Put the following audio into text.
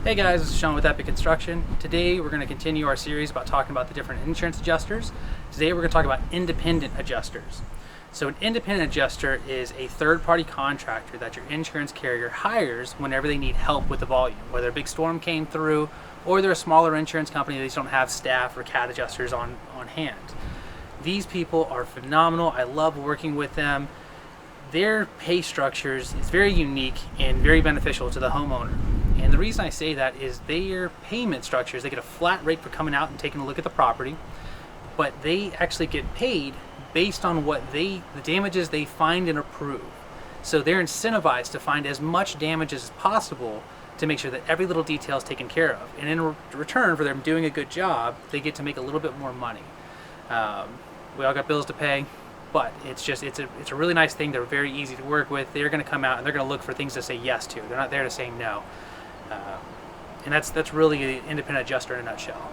Hey guys, this is Shawn with Epic Construction. Today we're going to continue our series about talking about the different insurance adjusters. Today we're going to talk about independent adjusters. So an independent adjuster is a third-party contractor that your insurance carrier hires whenever they need help with the volume, whether a big storm came through or they're a smaller insurance company, they just don't have staff or CAT adjusters on hand. These people are phenomenal. I love working with them. Their pay structures is very unique and very beneficial to the homeowner. And the reason I say that is their payment structures, they get a flat rate for coming out and taking a look at the property, but they actually get paid based on the damages they find and approve. So they're incentivized to find as much damage as possible to make sure that every little detail is taken care of. And in return for them doing a good job, they get to make a little bit more money. We all got bills to pay, but it's a really nice thing. They're very easy to work with. They're going to come out and they're going to look for things to say yes to. They're not there to say no. And that's really an independent adjuster in a nutshell.